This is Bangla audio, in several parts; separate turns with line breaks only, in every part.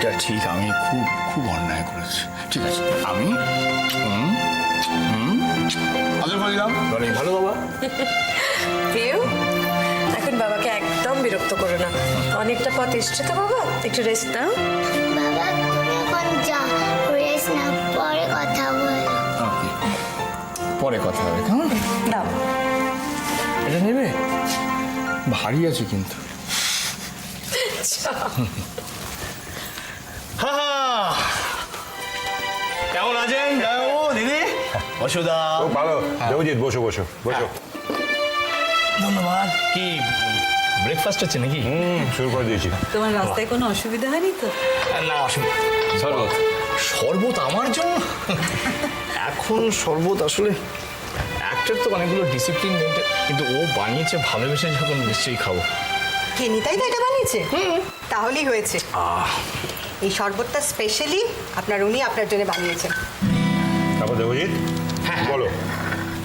এটা ঠিক, আমি খুব খুব অন্যায় করেছি। ঠিক আছে, আমি আদর করে দিলাম। অনেক ভালো বাবা।
প্রিয়, এখন বাবাকে একদম বিরক্ত করো না, অনেকটা পথ এসছে তো বাবা, একটু রেস্ট নাও।
বাবা তুমি এখন যা, রেস্ট না, পরে কথা বলো।
ওকে, পরে কথা হবে। কেমন
দাও।
এটা নেবে? ভারী আছে কিন্তু। কেমন আছেন ও দিদি? বসুদা
খুব ভালো। দেবজিৎ বসো বসো বসো।
ধন্যবাদ। কি ব্রেকফাস্ট হচ্ছে নাকি?
শুরু করে দিয়েছি।
তোমার রাস্তায় কোনো অসুবিধা হয়নি তো?
না, অসুবিধা। শরবত? শরবত আমার জন্য? এখন শরবত আসলে একটার তো অনেকগুলো ডিসিপ্লিন মেনটেন, কিন্তু ও বানিয়েছে ভালোবেসে, যখন নিশ্চয়ই খাবো।
কে নিতাই তো এটা বানিয়েছে? তাহলেই হয়েছে। এই শরবতটা স্পেশালি উনি আপনার জন্য বানিয়েছেন।
তারপর দেবজিৎ বলো,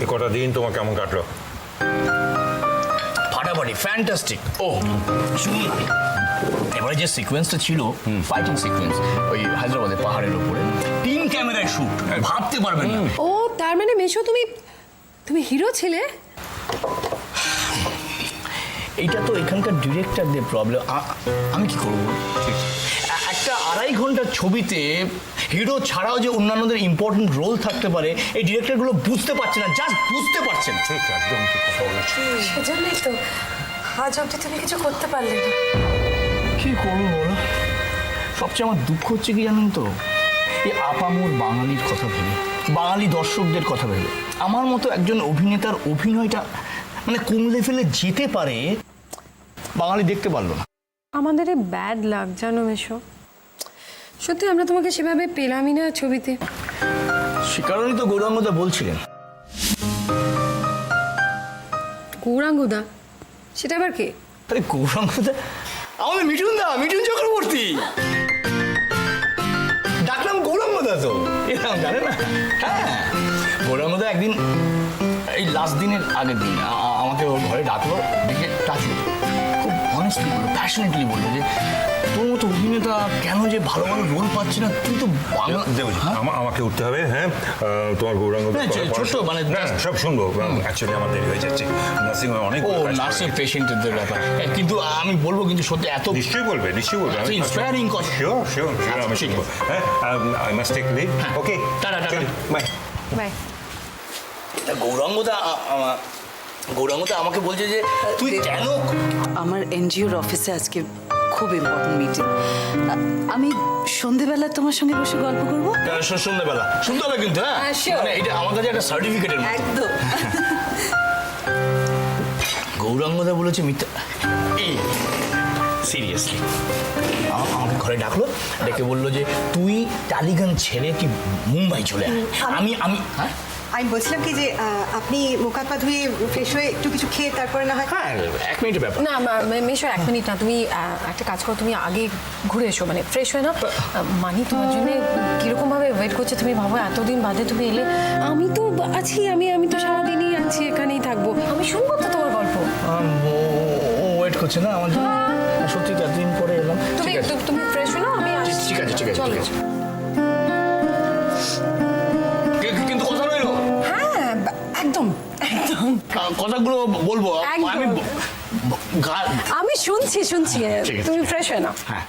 এ কটা দিন তোমার কেমন কাটলো?
ফাটাফাটি, ফ্যান্টাস্টিক। ও শুনুন না, এবারে যে সিকোয়েন্সটা ছিল, ফাইটিং সিকোয়েন্স, ওই হায়দ্রাবাদের পাহাড়ের উপরে 3 ক্যামেরায় শুট, ভাবতে পারবেন না।
ও তার মানে মেশো, তুমি হিরো ছিলে?
এইটা তো এখানকার ডিরেক্টরদের প্রবলেম। আমি কি করবো? একটা 2.5 ঘন্টার ছবিতে হিরো ছাড়াও যে অন্যান্যদের ইম্পর্টেন্ট রোল থাকতে পারে, এই ডিরেক্টরগুলো বুঝতে পারছে না, জাস্ট বুঝতে পারছে না।
ঠিক, একদম ঠিক কথা বলেছো।
সেজন্যই তো আজ অব্দি তুমি কিছু করতে পারলে না।
কি করবো বলো? সবচেয়ে আমার দুঃখ হচ্ছে কি জানেন তো, এই আপামর বাঙালির কথা ভেবে, বাঙালি দর্শকদের কথা ভেবে, আমার মতো একজন অভিনেতার অভিনয়টা মানে কোন লেভেলে যেতে পারে বাঙালি দেখতে পারলো না।
আমাদের এই ব্যাড লাগ জানো মেশো, সত্যি আমরা তোমাকে সেভাবে পেলামই না ছবিতে।
সে কারণেই তো গৌরাঙ্গদা বলছিলেন।
গৌরাঙ্গদা? সেটা আবার কে?
আরে গৌরাঙ্গদা আমাদের মিঠুন চক্রবর্তী। ডাকলাম গৌরাঙ্গদা, তো এরকম জানে না? হ্যাঁ, গৌরাঙ্গদা একদিন এই লাস্ট দিনের আগের দিন আমাকে ওর ঘরে ডাকলো, দেখে টাচলো, খুব অনেস্টলি বললো, প্যাশনেটলি বললো যে তোর মতো অভিনেতা কেন যে ভালো ভালো রোল পাচ্ছে না, তুই তো বাংলা।
দেবজিৎ আমাকে উঠতে হবে। হ্যাঁ, তোমার গৌরাঙ্গ
ছোট্ট মানে
সব শুনবো। অ্যাকচুয়ালি আমার দেরি হয়ে যাচ্ছে, নার্সিং হোমে অনেক
নার্সিং পেশেন্টদের ব্যাপার, কিন্তু আমি বলবো কিন্তু সত্যি এত
নিশ্চয়ই বলবে।
ইন্সপায়ারিং কথা।
শিওর শিওর আমি শিখবো। হ্যাঁ, I must take leave. Okay,
tata.
Bye
bye.
গৌরাঙ্গদা আমাকে বলছে যে তুই কেন।
আমার এনজিওর অফিসে আজকে খুব ইম্পর্টেন্ট মিটিং। আমি সন্ধেবেলা তোমার সঙ্গে বসে গল্প করবো।
সন্ধ্যাবেলা শুনতে হবে কিন্তু। হ্যাঁ, মানে এটা আমার কাছে একটা সার্টিফিকেটের মতো।
একদম।
গৌরাঙ্গদা বলেছে মিথ্যা। এই সিরিয়াসলি আমাকে ঘরে ডাকলো, ডেকে বললো যে তুই টালিগঞ্জ ছেড়ে তুই মুম্বাই চলে আয়। আমি হ্যাঁ,
আমি বলছিলাম কি যে আপনি মুখ হাত পা ধুয়ে ফ্রেশ হয়ে একটু কিছু খেয়ে তারপরে না হয়।
হ্যাঁ 1 মিনিটের ব্যাপার।
না মেশো, 1 মিনিট না, তুমি একটা কাজ করো, তুমি আগে ঘুরে এসো, মানে ফ্রেশ হয়ে না। মানি তোমার জন্য কিরকম ভাবে ওয়েট করছে, তুমি ভাবো এতদিন বাদে তুমি এলে। আমি তো আছি, আমি তো সারাদিনই আছি, এখানেই থাকবো, আমি শুনবো তো তোমার গল্প।
ও ওয়েট করছে না আমার জন্য? সত্যি তো এতদিন পরে এলাম।
তুমি ফ্রেশ হয়ে নাও, আমি আসছি।
ঠিক আছে
চলো।
কিন্তু কথা রইলো।
হ্যাঁ, একদম
কথাগুলো বলবো
একদম। আমি শুনছি।
ঠিক আছে।
তুমি ফ্রেশ হয়ে নাও।
হ্যাঁ,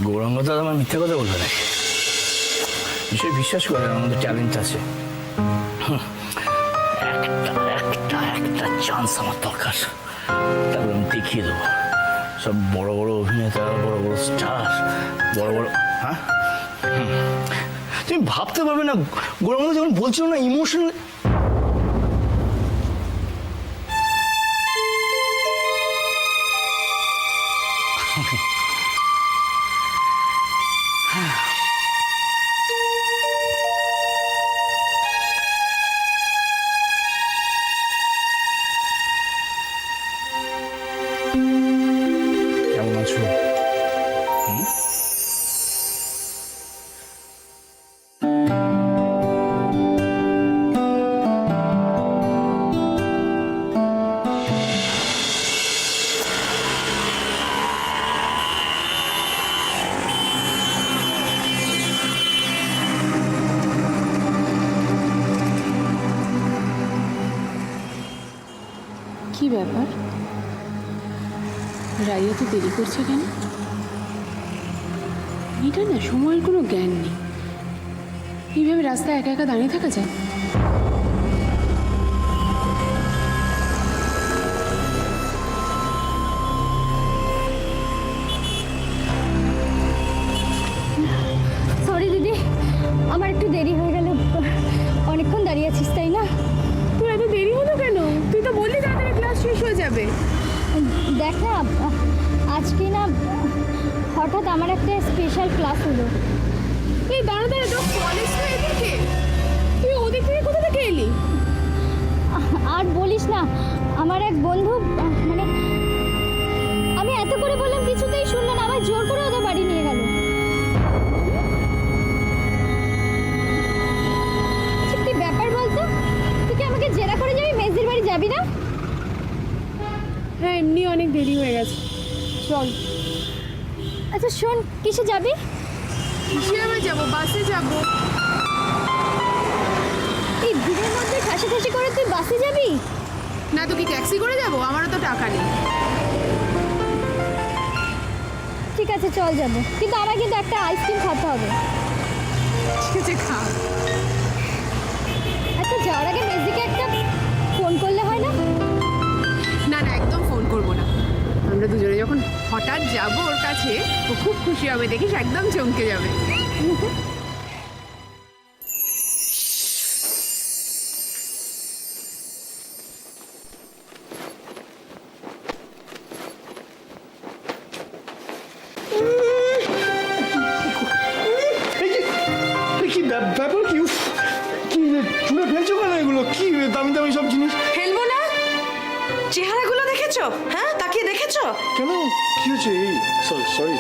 গৌরাঙ্গদা আমার মিথ্যা কথা বলবে নাকি? নিশ্চয়ই বিশ্বাস করে আমাদের ট্যালেন্ট আছে। একটা চান্স আমার দরকার, তারপর আমি দেখিয়ে দেবো সব বড় বড় অভিনেতা, বড় বড় স্টার, বড় হ্যাঁ। তুমি ভাবতে পারবে না, গৌরাঙ্গদা যখন বলছিল না ইমোশনাল। কেমন আছো?
রাইয়া তো দেরি করছে কেন? এটা না সময়ের কোনো জ্ঞান নেই। এইভাবে রাস্তায় একা একা দাঁড়িয়ে থাকা যায়?
সরি দিদি, আমার একটু দেরি হয়ে গেল। অনেকক্ষণ দাঁড়িয়ে আছিস তাই না?
তোর এত দেরি হলো কেন? তুই তো বললি তাড়াতাড়ি ক্লাস শেষ হয়ে যাবে।
দেখ না, আজকে না হঠাৎ আমার একটা স্পেশাল ক্লাস হলো।
এই দাঁড়া দাঁড়া, তো কলেজ তো এদিকে, তুই ওদিক থেকে কোথা থেকে এলি?
আর বলিস না, আমার এক বন্ধু মানে আমি এত করে বললাম কিছুতেই শুনলো না, আমায় জোর করে ওদের বাড়ি নিয়ে গেল। আচ্ছা, কি ব্যাপার বলতো? তুই কি আমাকে জেরা করে যাবি? মেজদির বাড়ি যাবি না?
হ্যাঁ, এমনি অনেক দেরি হয়ে গেছে, চল।
আচ্ছা শোন, কিসে যাবি?
কিসে আবার যাবো? বাসে যাবো।
এই ভিড়ের মধ্যে ঠাসাঠাসি করে তুই বাসে যাবি?
না তো কি ট্যাক্সি করে যাবো? আমারও তো টাকা নেই।
ঠিক আছে চল যাবো, কিন্তু আমার কিন্তু একটা আইসক্রিম খেতে হবে।
ঠিক আছে, খা।
আচ্ছা যাওয়ার আগে মেজদিকে একটা ফোন করলে হয় না?
না না, একদম ফোন করবো না। আমরা দুজনে যখন হঠাৎ যাবো ওর কাছে, ও খুব খুশি হবে, দেখিস একদম চমকে যাবে।
কি ব্যাপার? কি উফ, কি চুড়ে ফেলছো কেন এগুলো? কি দামি দামি সব জিনিস?
ফেলবো না? চেহারাগুলো দেখেছো? হ্যাঁ, তাকিয়ে দেখেছো?
কেন, কি হয়েছে? এই সরি,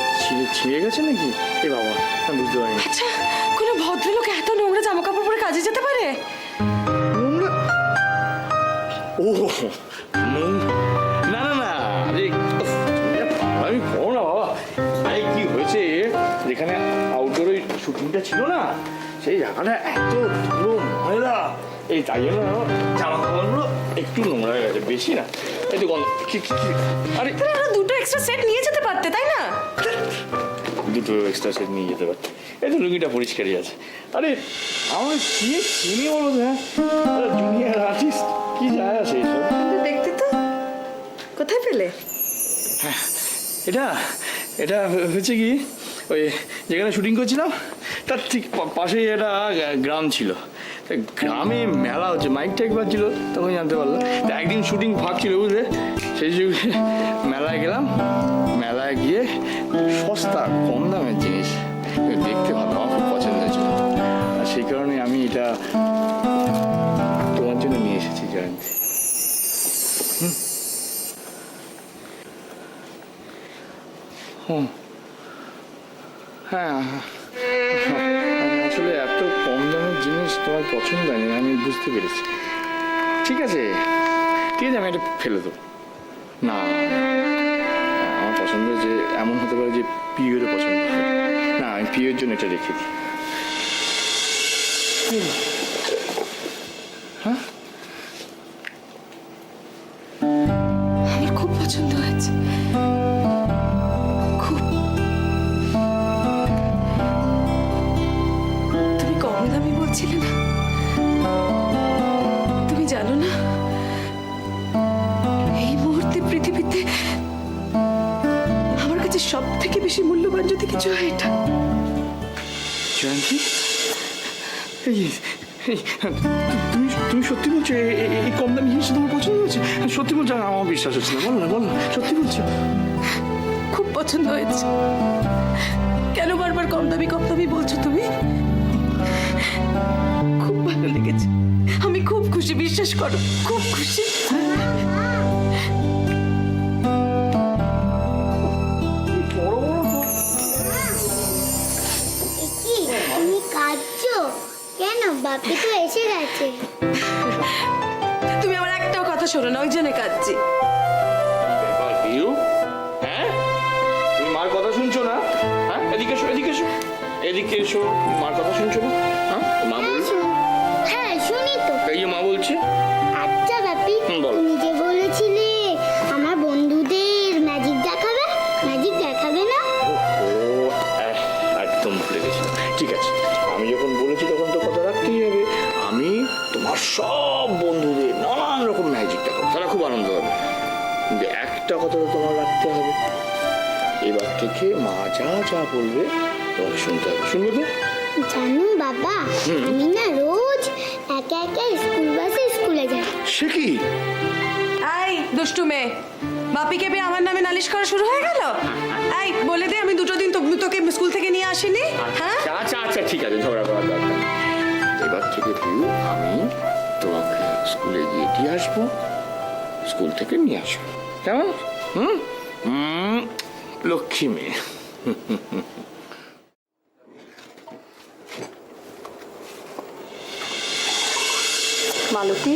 ছিঁড়ে গেছে নাকি? এ বাবা, আমি বুঝতে পারিনি।
আচ্ছা, কোনো ভদ্রলোক এত নোংরা জামা কাপড় পরে কাজে যেতে পারে?
নোংরা? ও না না না, আরে উফ, আমি করো না বাবা। আরে কি হয়েছে, যেখানে আউটডোর ওই শুটিংটা ছিল না, সেই জায়গাটা এত ধুলো ময়লা, এই তাই জন্য জামা কাপড়গুলো একটু নোংরা হয়ে গেছে, বেশি না, একটু গন্ধ। কি আরে
তাহলে আরো দুটো এক্সট্রা সেট নিয়ে যেতে পারতে, তাই না?
দুটো এক্সট্রা সেট নিয়ে যেতে পারছি, এই তো লুঙ্গিটা পরিষ্কারই আছে। আরে আমার কি চিনি বলো তো, হ্যাঁ জুনিয়র আর্টিস্ট, কি যায় আসে এইসব?
কিন্তু দেখতে তো, কোথায় পেলে?
এটা এটা হচ্ছে কি, ওই যেখানে শুটিং করছিলাম তার ঠিক পাশেই একটা গ্রাম ছিল। তা গ্রামে মেলা হচ্ছে, মাইক টাইক বাজছিল, তখন জানতে পারলাম। তা একদিন শুটিং ফাঁক ছিল বুঝলে, সেই যুগে মেলায় গেলাম। মেলায় গিয়ে সস্তা কম দামের জিনিস দেখতে ভালো, আমার খুব পছন্দ হয়েছিল। আর সেই কারণে আমি এটা তোমার জন্য নিয়ে এসেছি জয়ন্তী। হ্যাঁ, আসলে এত কম দামের জিনিস তোমার পছন্দ হয়নি, আমি বুঝতে পেরেছি। ঠিক আছে, আমি এটা ফেলে দেবো। না, আমার পছন্দ যে এমন হতে পারে যে পিওরে পছন্দ হয় না, আমি পিওর জন্য এটা রেখে দিই। হ্যাঁ,
আমার খুব পছন্দ হয়েছে, খুব। তুমি কম দামি বলছিলে না? তুমি জানো না, এই মুহূর্তে পৃথিবীতে আমার কাছে সব থেকে বেশি মূল্যবান যদি কিছু হয় এটা।
জয়ন্তী, তুমি সত্যি বলছো এই কম দামি জিনিস তোমার পছন্দ হয়েছে? সত্যি বলছো? আমার বিশ্বাস হচ্ছে না, বলো না, সত্যি বলছো?
খুব পছন্দ হয়েছে। কেন বারবার কম দামি বলছো তুমি? খুব ভালো লেগেছে, আমি খুব খুশি, বিশ্বাস করো, খুব খুশি।
কি তুমি কাঁদছো কেন? বাপি তো এসে গেছে।
তুমি আমার একটাও কথা শোনো না, ওই জন্য কাঁদছি।
হ্যাঁ, তুমি মার কথা শুনছো না? হ্যাঁ, এদিকে এসো, এদিকে এসো, মার কথা শুনছো না? হ্যাঁ, মা বলছো।
হ্যাঁ শুনি তো।
এই যে মা বলছে।
আচ্ছা বাপি,
বলো।
তুমি যে বলেছিলে আমার বন্ধুদের ম্যাজিক দেখাবে,
এবার থেকে মা যা যা বলবে তোমাকে শুনতে হবে, শুনবে তো?
জানো বাবা, আমি না রোজ একা একা স্কুল বাসে স্কুলে যাই।
সে কি?
এই দুষ্টু মেয়ে, বাপিকে পেয়ে আমার নামে নালিশ করা শুরু হয়ে গেল। এই বলে দে, আমি দুটো দিন তোকে স্কুল থেকে নিয়ে আসিনি। হ্যাঁ
আচ্ছা আচ্ছা ঠিক আছে, ঝগড়া করার দরকার নেই। এবার থেকে পিউ আমি তোমাকে স্কুলে গিয়ে দিয়ে আসবো, স্কুল থেকে নিয়ে আসবো, কেমন? লক্ষ্মী মেয়ে।
মালতী,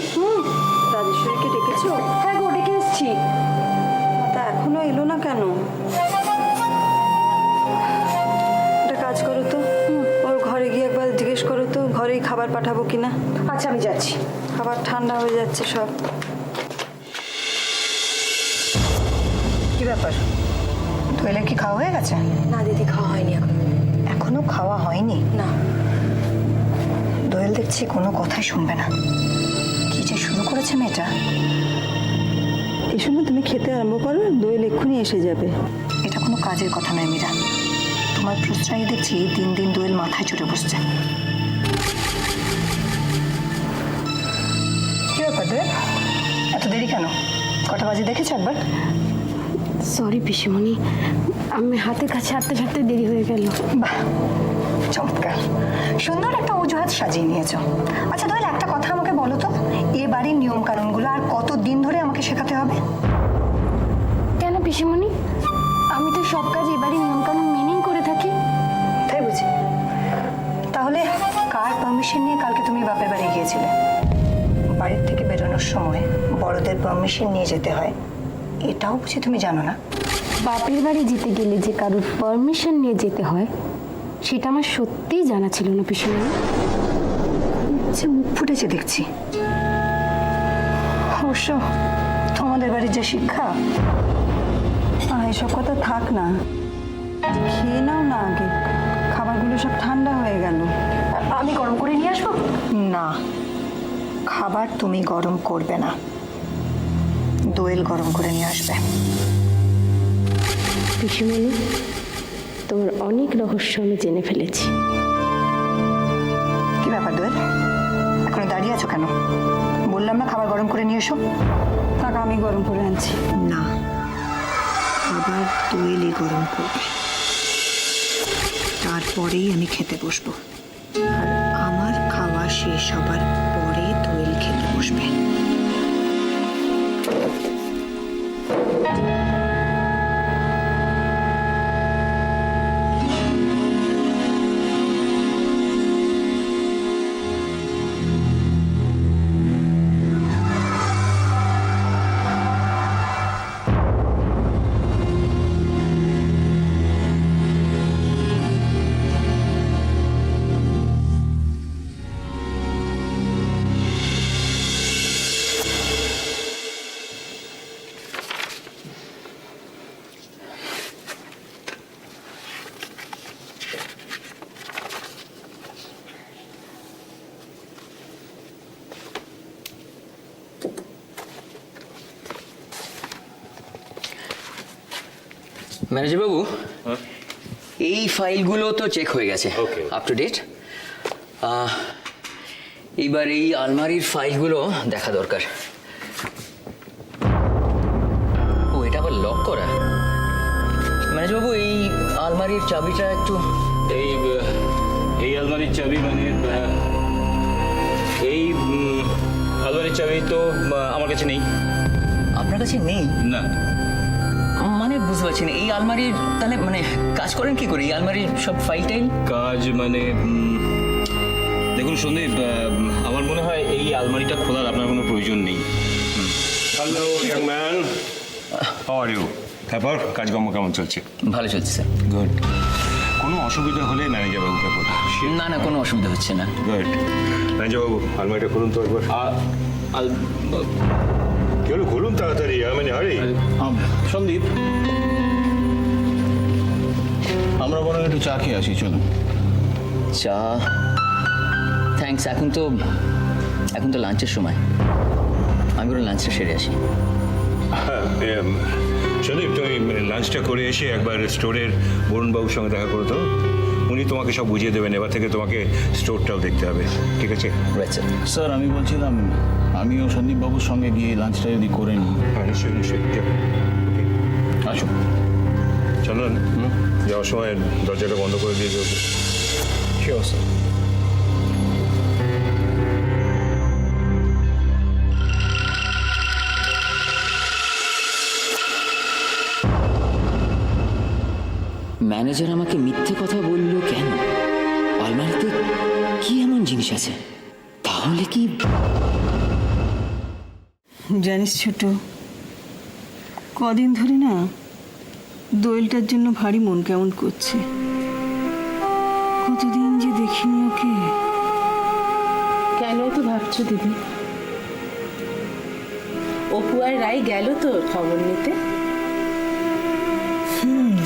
রাজেশ্বরীকে ডেকেছো?
হ্যাঁ গো, ডেকে এসছি।
তা এখনো এলো না কেন? একটা কাজ করো তো, ওর ঘরে গিয়ে একবার জিজ্ঞেস করো তো ঘরেই খাবার পাঠাবো কিনা।
আচ্ছা আমি যাচ্ছি।
খাবার ঠান্ডা হয়ে যাচ্ছে সব।
কি ব্যাপার, দোয়েলের কি খাওয়া হয়ে গেছে?
না দিদি, খাওয়া হয়নি এখন।
এখনো খাওয়া হয়নি?
না।
দোয়েল দেখছি কোনো কথাই শুনবে না। কি যে শুরু করেছে মেয়েটা।
এই সময় তুমি খেতে আরম্ভ করো, দোয়েল এক্ষুনি এসে যাবে।
এটা কোনো কাজের কথা নয় মীরা। তোমার প্রশ্রয় দেখছি দিন দিন দোয়েল মাথায় চড়ে বসছে। কি ব্যাপার দোয়েল, এত দেরি কেন? কটা বাজে দেখেছো একবার?
সরি পিসিমণি, আমি হাতের কাছে হাঁটতে হাঁটতে দেরি হয়ে গেল।
বাহ, চমৎকার, সুন্দর একটা অজুহাত সাজিয়ে নিয়েছো। আচ্ছা দোয়েল, একটা কথা আমাকে বলো তো, এ বাড়ির নিয়ম কানুনগুলো আর কত দিন ধরে আমাকে শেখাতে হবে?
কেন পিসিমণি, আমি তো সব কাজ এবারে নিয়মকানুন মেনেই করে থাকি।
তাই বুঝি? তাহলে কার পারমিশন নিয়ে কালকে তুমি বাপের বাড়ি গিয়েছিলে? বাড়ির থেকে বেরোনোর সময় বড়দের পারমিশন নিয়ে যেতে হয়, এটাও বুঝি তুমি জানো না?
বাপের বাড়ি যেতে গেলে যে কারোর পারমিশন নিয়ে যেতে হয় সেটা আমার সত্যিই জানা ছিল না পিসিমণি।
যে মুখ ফুটেছে দেখছি। অবশ্য তোমাদের বাড়ির যে শিক্ষা।
এসব কথা থাক না, খেয়ে নাও না আগে, খাবারগুলো সব ঠান্ডা হয়ে গেল।
আমি গরম করে নিয়ে আসবো?
না, খাবার তুমি গরম করবে না, দোয়েল গরম করে নিয়ে আসবে।
পিসিমণি, তোমার অনেক রহস্য আমি জেনে ফেলেছি।
কি ব্যাপার দোয়েল, এখনো দাঁড়িয়ে আছো কেন? বললাম না খাবার গরম করে নিয়ে এসো।
থাক, আমি গরম করে আনছি।
না, খাবার দোয়েলই গরম করবে, তারপরেই আমি খেতে বসবো। আর আমার খাওয়া শেষ হবার পরে দোয়েল খেতে বসবে।
ম্যানেজার বাবু, এই ফাইলগুলো তো চেক হয়ে গেছে,
Okay.
Up to date. এইবার এই আলমারির ফাইলগুলো দেখা দরকার। ও, এটা আবার লক করা। ম্যানেজার বাবু, এই আলমারির চাবিটা একটু।
এই আলমারির চাবি মানে এই আলমারির চাবি তো আমার কাছে নেই।
আপনার কাছে নেই?
না।
মানে বুঝতে পারছি না, এই আলমারির তাহলে মানে কাজ করেন কি করে? এই আলমারির সব ফাইল টাইল
কাজ মানে দেখুন সন্দীপ, আমার মনে হয় এই আলমারিটা খোলার আপনার কোনো প্রয়োজন নেই। Hello young man, how are you? তারপর কাজকর্ম কেমন চলছে?
ভালো চলছে স্যার।
গুড। কোনো অসুবিধা হলে ম্যানেজার বাবুকে বলুন।
না না, কোনো অসুবিধা হচ্ছে না।
গুড। ম্যানেজার বাবু, আলমারিটা খুলুন তো একবার। কি হলো, খুলুন তাড়াতাড়ি, মানে হারি।
সন্দীপ, আমরা বরং একটু চা খেয়ে আসি, চলো।
চা? থ্যাঙ্কস, এখন তো লাঞ্চের সময়, আমি বরং লাঞ্চটা সেরে আসি।
হ্যাঁ, সন্দীপ তুমি লাঞ্চটা করে এসে একবার স্টোরের বরুণবাবুর সঙ্গে দেখা করো তো। উনি তোমাকে সব বুঝিয়ে দেবেন, এবার থেকে তোমাকে স্টোরটাও দেখতে হবে, ঠিক আছে?
আচ্ছা
স্যার আমি বলছিলাম আমিও সন্দীপ বাবুর সঙ্গে গিয়ে লাঞ্চটা যদি করে নিই।
হ্যাঁ নিশ্চয়ই নিশ্চয়ই।
আসুন।
চলো যাওয়ার সময় দরজাটা বন্ধ করে দিয়ে যাবো।
Sure sir.
ম্যানেজার আমাকে মিথ্যে কথা বললো কেন? আলমারিতে কি এমন জিনিস আছে? তাহলে কি
জানিস ছোট, কদিন ধরে না দোয়েলটার জন্য ভারী মন কেমন করছে। কতদিন যে দেখিনি ওকে।
কেন তো ভাবছো দিদি? অপু আর রাই গেল তো খবর নিতে।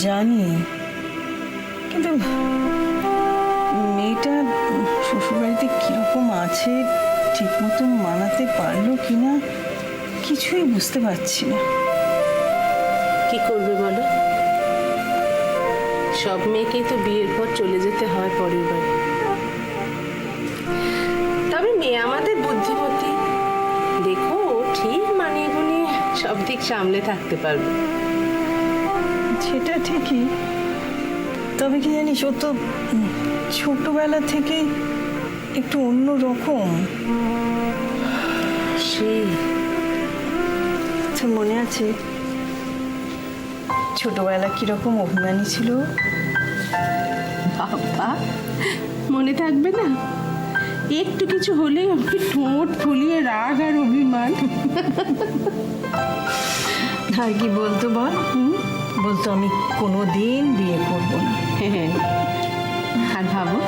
জানি, কিন্তু মেয়েটা শ্বশুরবাড়িতে কিরকম আছে ঠিক মতন মানাতে পারলো কিনা কিছুই বুঝতে পারছি না।
কি করবে বলো? সব মেয়েকেই তো বিয়ের পর চলে যেতে হয় পরের বাড়ি। তবে মেয়ে আমাদের বুদ্ধিমতী, দেখো ও ঠিক মানিয়ে গুনিয়ে সব দিক সামলে থাকতে পারবে।
সেটা ঠিকই, তবে কি জানিস ও তো ছোটবেলা থেকে একটু অন্য রকম।
সেই
তো মনে আছে ছোটবেলা কিরকম অভিমানী ছিল?
বাবা, মনে থাকবে না? একটু কিছু হলেই আমাকে ঠোঁট ফুলিয়ে রাগ আর অভিমান।
আর কি বলতো বল? বলতো আমি কোনোদিন বিয়ে করবো না।
আর ভাবো,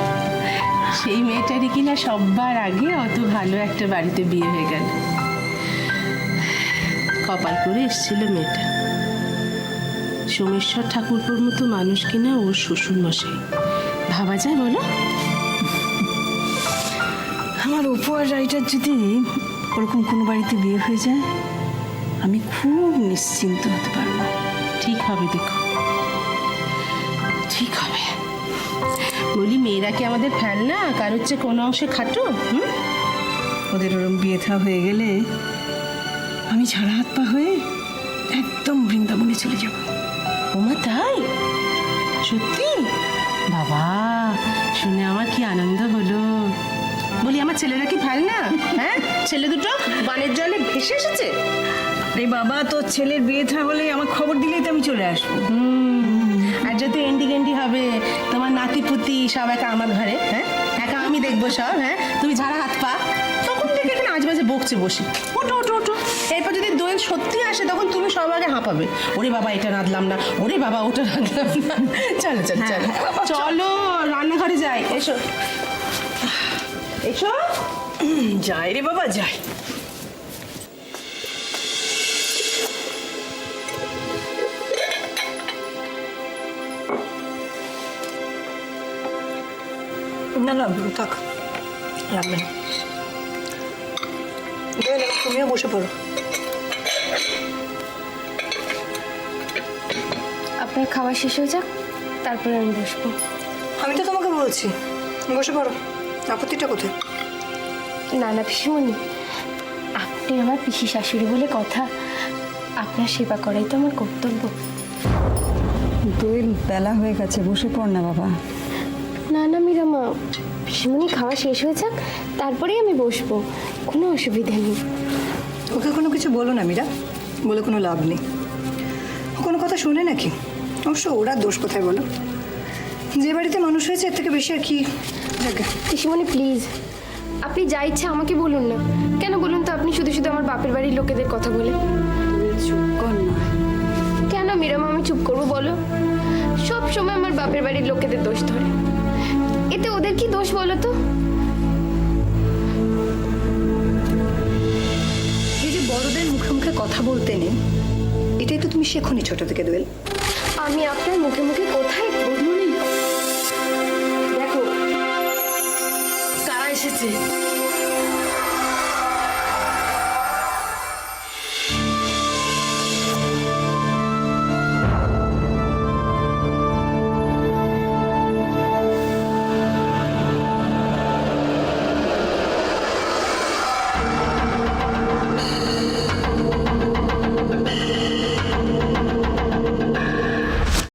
সেই মেয়েটারই কিনা সবার আগে অত ভালো একটা বাড়িতে বিয়ে হয়ে গেল। কপাল করে এসেছিল মেয়েটা। সোমেশ্বর ঠাকুরপুর মতো মানুষ কিনা ওর শ্বশুর মশাই, ভাবা যায় বলো?
আমার অপু আর রাইটার যদি ওরকম কোনো বাড়িতে বিয়ে হয়ে যায়, আমি খুব নিশ্চিন্ত হতে পারবো।
ঠিক হবে, দেখো ঠিক হবে। বলি, মেয়েরা কি আমাদের ফেল না? কারোর চেয়ে কোনো অংশে খাটো?
ওদের ওরম বিয়ে থা হয়ে গেলে আমি ছাড়া হাত পা হয়ে একদম বৃন্দাবনে চলে যাব।
ওমা তাই? সত্যি? বাবা, শুনে আমার কি আনন্দ হলো। বলি, আমার ছেলেরা কি ফেল না? হ্যাঁ, ছেলে দুটো বানের জলে ভেসে এসেছে।
আরে বাবা, তোর ছেলের বিয়ে থা হলে আমার খবর দিলেই তো আমি চলে আসবো।
আর যত এন্ডি গেন্ডি হবে, তোমার নাতি পুতি সব একা আমার ঘরে। হ্যাঁ, একা আমি দেখবো সব। হ্যাঁ, তুমি ঝাড়া হাত পা, তখন থেকে এখানে আজ বাজে বকছে বসে। ওটো ওটো ওটো। এরপর যদি দোয়েল সত্যি আসে, তখন তুমি সব আগে হাঁপাবে। ওরে বাবা, এটা রাঁধলাম না, ওরে বাবা, ওটা রাঁধলাম না। চলো চলো চলো চলো, রান্নাঘরে যাই। এসো এসো।
যাই রে বাবা, যাই। না না, থাক, লাগবে না। তুমিও বসে পড়ো।
আপনার খাওয়া শেষ হয়ে যাক, তারপরে আমি বসবো।
আমি তো তোমাকে বলছি বসে পড়ো, আপত্তিটা কোথায়?
না না পিসিমণি, আপনি আমার পিসি শাশুড়ি বলে কথা, আপনার সেবা করাই তো আমার কর্তব্য।
দোয়েল, বেলা হয়ে গেছে, বসে পড় না বাবা।
না না মীরামা, পিসিমণি খাওয়া শেষ হয়ে যাক, তারপরেই আমি বসবো, কোনো অসুবিধা নেই।
ওকে কোনো কিছু বলো না মীরা, বলে কোনো লাভ নেই। ও কোনো কথা শোনে নাকি? অবশ্য ওরা দোষ কোথায় বলো? যে বাড়িতে মানুষ হয়েছে এর থেকে বেশি আর কি।
পিসিমণি প্লিজ, আপনি যা ইচ্ছা আমাকে বলুন না। কেন বলুন তো, আপনি শুধু শুধু আমার বাপের বাড়ির লোকেদের কথা বলে।
চুপ কর না।
কেন মীরামা আমি চুপ করবো বলো? সব সময় আমার বাপের বাড়ির লোকেদের দোষ ধরে, এতে ওদের কি দোষ বলো তো?
এই যে বড়দের মুখে মুখে কথা বলতে নেই, এটাই তো তুমি শেখোনি ছোট থেকে দোয়েল।
আমি আপনার মুখে মুখে কোথায় বলুনি? দেখো কারা এসেছে।